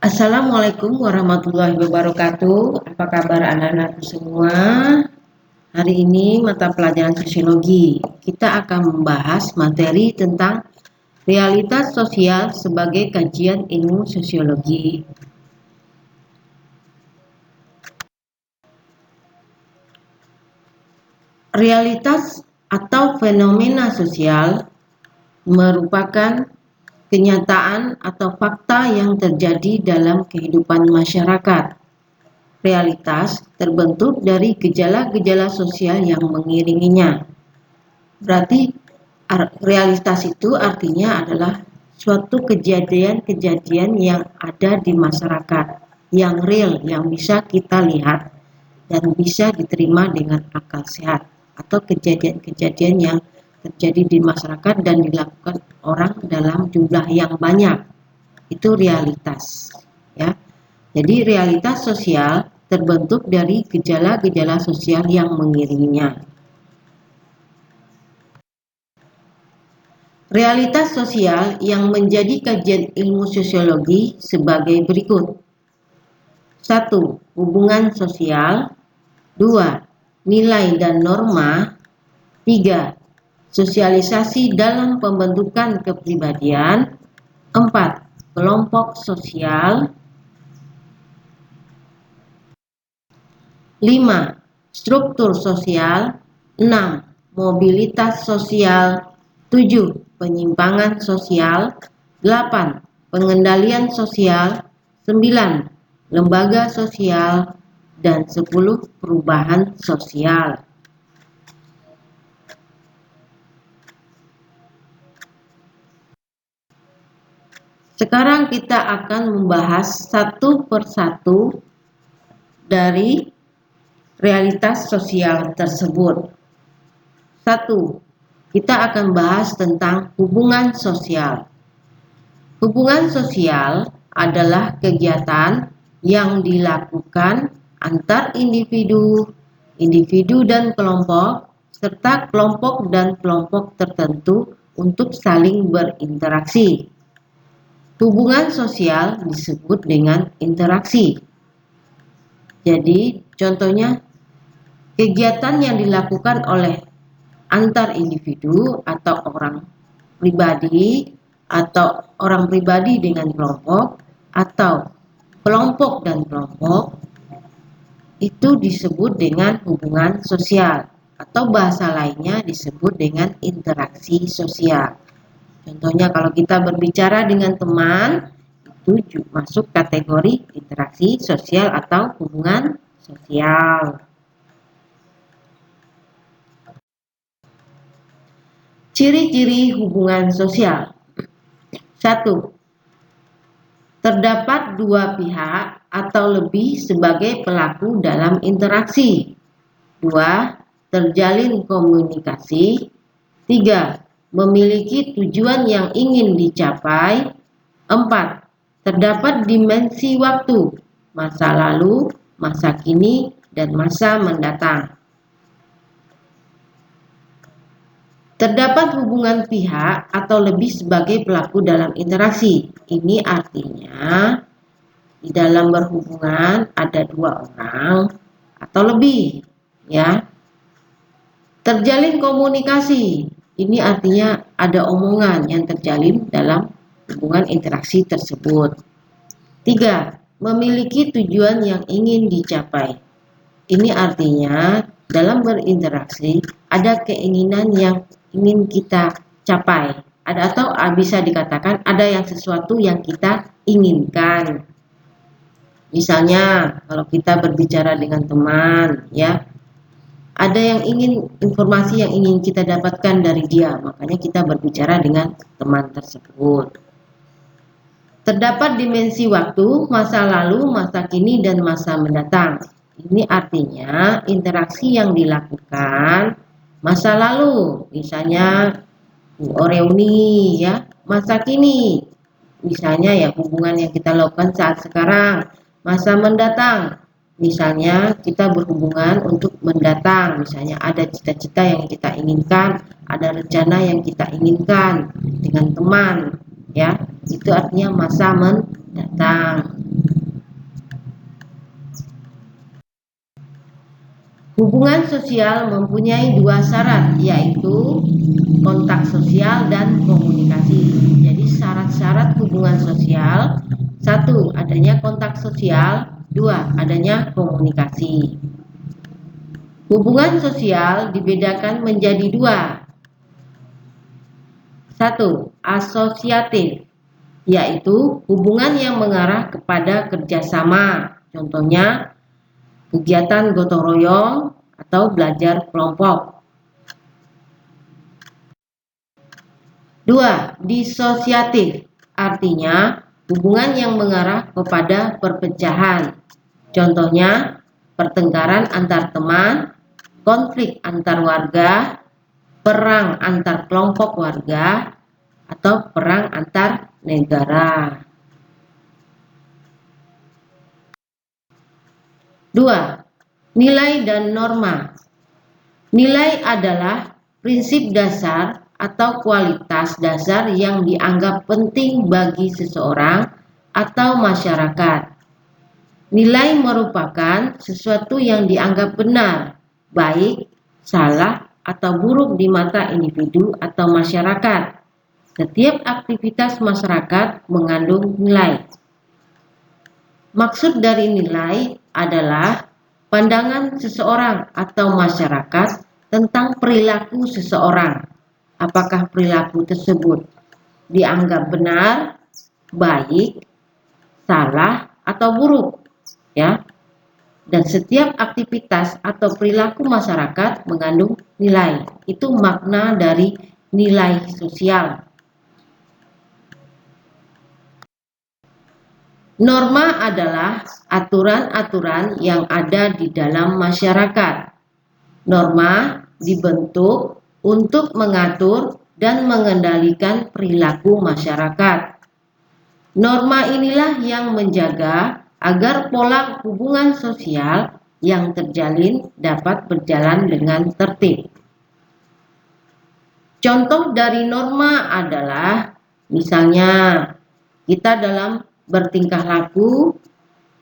Assalamualaikum warahmatullahi wabarakatuh. Apa kabar anak-anakku semua? Hari ini mata pelajaran sosiologi. Kita akan membahas materi tentang realitas sosial sebagai kajian ilmu sosiologi. Realitas atau fenomena sosial merupakan kenyataan atau fakta yang terjadi dalam kehidupan masyarakat. Realitas terbentuk dari gejala-gejala sosial yang mengiringinya. Berarti realitas itu artinya adalah suatu kejadian-kejadian yang ada di masyarakat, yang real, yang bisa kita lihat dan bisa diterima dengan akal sehat, atau kejadian-kejadian yang terjadi di masyarakat dan dilakukan orang dalam jumlah yang banyak. Itu realitas, ya. Jadi realitas sosial terbentuk dari gejala-gejala sosial yang mengiringinya. Realitas sosial yang menjadi kajian ilmu sosiologi sebagai berikut. 1. Hubungan sosial. 2. Nilai dan norma. 3. Sosialisasi dalam pembentukan kepribadian. 4. Kelompok sosial. 5. Struktur sosial. 6. Mobilitas sosial. 7. Penyimpangan sosial. 8. Pengendalian sosial. 9. Lembaga sosial. Dan 10. Perubahan sosial. Sekarang kita akan membahas satu persatu dari realitas sosial tersebut. 1. Kita akan bahas tentang hubungan sosial. Hubungan sosial adalah kegiatan yang dilakukan antar individu, individu dan kelompok, serta kelompok dan kelompok tertentu untuk saling berinteraksi. Hubungan sosial disebut dengan interaksi. Jadi, contohnya kegiatan yang dilakukan oleh antar individu atau orang pribadi atau orang pribadi dengan kelompok atau kelompok dan kelompok itu disebut dengan hubungan sosial atau bahasa lainnya disebut dengan interaksi sosial. Contohnya kalau kita berbicara dengan teman itu masuk kategori interaksi sosial atau hubungan sosial. Ciri-ciri hubungan sosial. 1. Terdapat dua pihak atau lebih sebagai pelaku dalam interaksi. 2. Terjalin komunikasi. 3. Memiliki tujuan yang ingin dicapai. 4. Terdapat dimensi waktu, masa lalu, masa kini, dan masa mendatang. Terdapat hubungan pihak atau lebih sebagai pelaku dalam interaksi. Ini artinya di dalam berhubungan ada dua orang atau lebih, ya. Terjalin komunikasi. Ini artinya ada omongan yang terjalin dalam hubungan interaksi tersebut. 3. Memiliki tujuan yang ingin dicapai. Ini artinya dalam berinteraksi ada keinginan yang ingin kita capai, ada atau bisa dikatakan ada yang sesuatu yang kita inginkan. Misalnya kalau kita berbicara dengan teman, ya, ada yang ingin informasi yang ingin kita dapatkan dari dia, makanya kita berbicara dengan teman tersebut. Terdapat dimensi waktu, masa lalu, masa kini, dan masa mendatang. Ini artinya interaksi yang dilakukan masa lalu, misalnya reuni, ya. Masa kini, misalnya ya hubungan yang kita lakukan saat sekarang. Masa mendatang, misalnya kita berhubungan untuk mendatang, misalnya ada cita-cita yang kita inginkan, ada rencana yang kita inginkan dengan teman, ya. Itu artinya masa mendatang. Hubungan sosial mempunyai dua syarat, yaitu kontak sosial dan komunikasi. Jadi syarat-syarat hubungan sosial: satu, adanya kontak sosial; dua, adanya komunikasi. Hubungan sosial dibedakan menjadi dua. Satu, asosiatif, yaitu hubungan yang mengarah kepada kerjasama. Contohnya kegiatan gotong royong atau belajar kelompok. Dua, disosiatif, artinya hubungan yang mengarah kepada perpecahan. Contohnya pertengkaran antar teman, konflik antar warga, perang antar kelompok warga, atau perang antar negara. Dua, nilai dan norma. Nilai adalah prinsip dasar atau kualitas dasar yang dianggap penting bagi seseorang atau masyarakat. Nilai merupakan sesuatu yang dianggap benar, baik, salah, atau buruk di mata individu atau masyarakat. Setiap aktivitas masyarakat mengandung nilai. Maksud dari nilai adalah pandangan seseorang atau masyarakat tentang perilaku seseorang. Apakah perilaku tersebut dianggap benar, baik, salah, atau buruk, ya. Dan setiap aktivitas atau perilaku masyarakat mengandung nilai. Itu makna dari nilai sosial. Norma adalah aturan-aturan yang ada di dalam masyarakat. Norma dibentuk untuk mengatur dan mengendalikan perilaku masyarakat. Norma inilah yang menjaga agar pola hubungan sosial yang terjalin dapat berjalan dengan tertib. Contoh dari norma adalah misalnya kita dalam bertingkah laku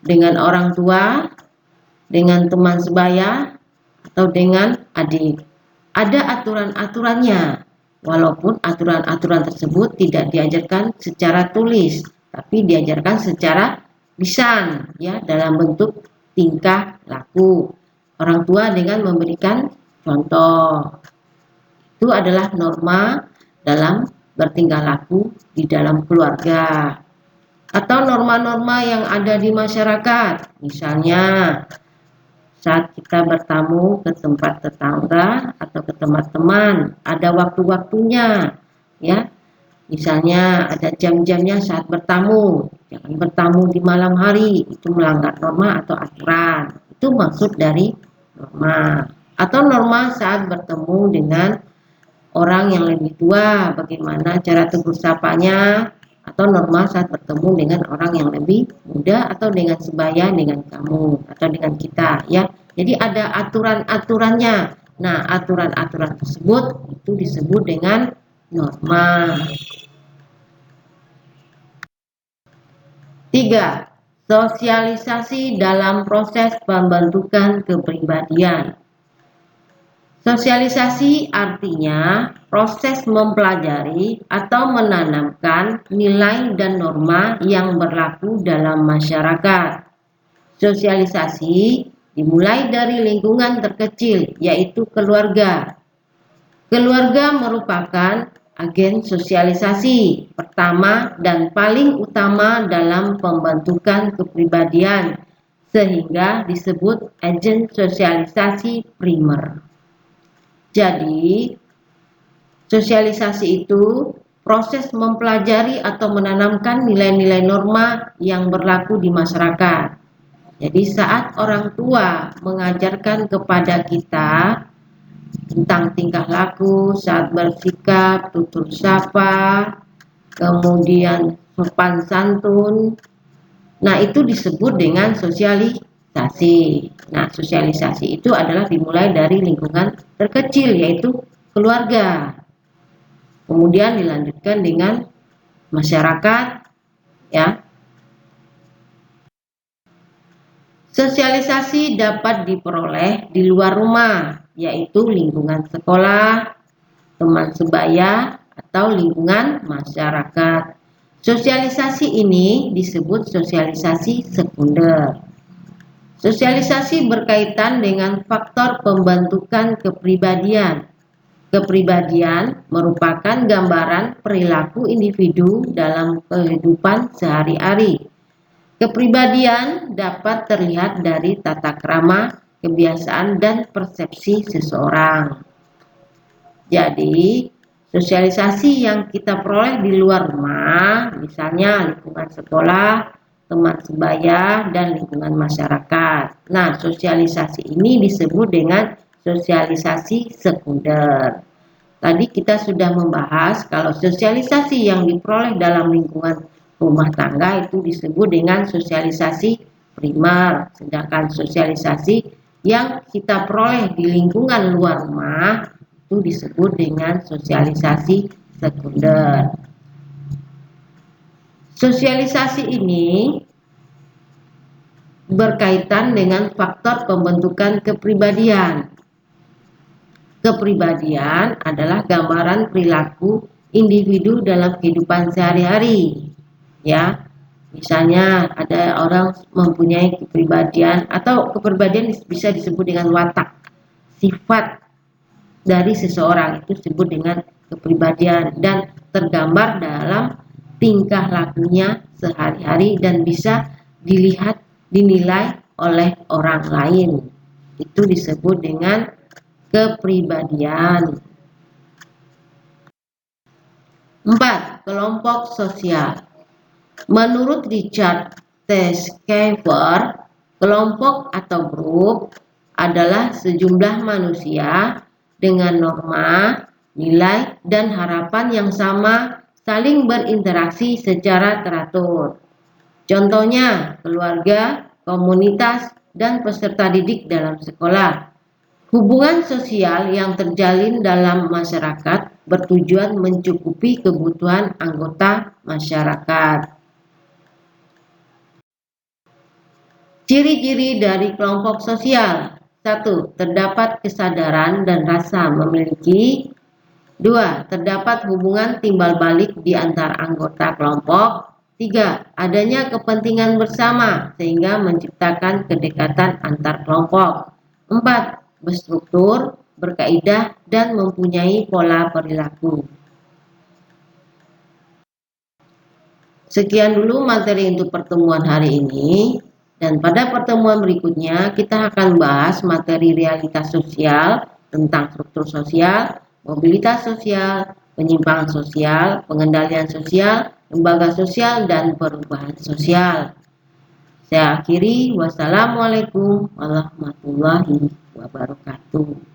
dengan orang tua, dengan teman sebaya, atau dengan adik. Ada aturan-aturannya, walaupun aturan-aturan tersebut tidak diajarkan secara tulis, tapi diajarkan secara lisan, ya, dalam bentuk tingkah laku. Orang tua dengan memberikan contoh. Itu adalah norma dalam bertingkah laku di dalam keluarga. Atau norma-norma yang ada di masyarakat, misalnya saat kita bertamu ke tempat tetangga atau ke tempat teman, ada waktu-waktunya, ya. Misalnya ada jam-jamnya saat bertamu, jangan bertamu di malam hari, itu melanggar norma atau aturan. Itu maksud dari norma. Atau norma saat bertemu dengan orang yang lebih tua, bagaimana cara tegur sapanya. Atau norma saat bertemu dengan orang yang lebih muda atau dengan sebaya dengan kamu atau dengan kita, ya. Jadi ada aturan-aturannya. Nah, aturan-aturan tersebut itu disebut dengan norma. 3. Sosialisasi dalam proses pembentukan kepribadian. Sosialisasi artinya proses mempelajari atau menanamkan nilai dan norma yang berlaku dalam masyarakat. Sosialisasi dimulai dari lingkungan terkecil, yaitu keluarga. Keluarga merupakan agen sosialisasi pertama dan paling utama dalam pembentukan kepribadian, sehingga disebut agen sosialisasi primer. Jadi, sosialisasi itu proses mempelajari atau menanamkan nilai-nilai norma yang berlaku di masyarakat. Jadi, saat orang tua mengajarkan kepada kita tentang tingkah laku, saat bersikap, tutur sapa, kemudian sopan santun, nah itu disebut dengan sosialisasi. Nah, sosialisasi itu adalah dimulai dari lingkungan terkecil, yaitu keluarga. Kemudian dilanjutkan dengan masyarakat, ya. Sosialisasi dapat diperoleh di luar rumah, yaitu lingkungan sekolah, teman sebaya, atau lingkungan masyarakat. Sosialisasi ini disebut sosialisasi sekunder. Sosialisasi berkaitan dengan faktor pembentukan kepribadian. Kepribadian merupakan gambaran perilaku individu dalam kehidupan sehari-hari. Kepribadian dapat terlihat dari tata krama, kebiasaan, dan persepsi seseorang. Jadi, sosialisasi yang kita peroleh di luar rumah, misalnya lingkungan sekolah, teman sebaya, dan lingkungan masyarakat. Nah, sosialisasi ini disebut dengan sosialisasi sekunder. Tadi kita sudah membahas kalau sosialisasi yang diperoleh dalam lingkungan rumah tangga itu disebut dengan sosialisasi primer, sedangkan sosialisasi yang kita peroleh di lingkungan luar rumah itu disebut dengan sosialisasi sekunder. Sosialisasi ini berkaitan dengan faktor pembentukan kepribadian. Kepribadian adalah gambaran perilaku individu dalam kehidupan sehari-hari. Ya, misalnya ada orang mempunyai kepribadian atau kepribadian bisa disebut dengan watak, sifat dari seseorang itu disebut dengan kepribadian dan tergambar dalam tingkah lakunya sehari-hari dan bisa dinilai oleh orang lain. Itu disebut dengan kepribadian. 4. Kelompok sosial. Menurut Richard T. Schaefer, kelompok atau grup adalah sejumlah manusia dengan norma, nilai, dan harapan yang sama saling berinteraksi secara teratur. Contohnya, keluarga, komunitas, dan peserta didik dalam sekolah. Hubungan sosial yang terjalin dalam masyarakat bertujuan mencukupi kebutuhan anggota masyarakat. Ciri-ciri dari kelompok sosial. 1. Terdapat kesadaran dan rasa memiliki. 2. Terdapat hubungan timbal balik di antara anggota kelompok. 3. Adanya kepentingan bersama sehingga menciptakan kedekatan antar kelompok. 4. Berstruktur, berkaidah, dan mempunyai pola perilaku. Sekian dulu materi untuk pertemuan hari ini. Dan pada pertemuan berikutnya kita akan bahas materi realitas sosial tentang struktur sosial, mobilitas sosial, penyimpangan sosial, pengendalian sosial, lembaga sosial, dan perubahan sosial. Saya akhiri, wassalamualaikum warahmatullahi wabarakatuh.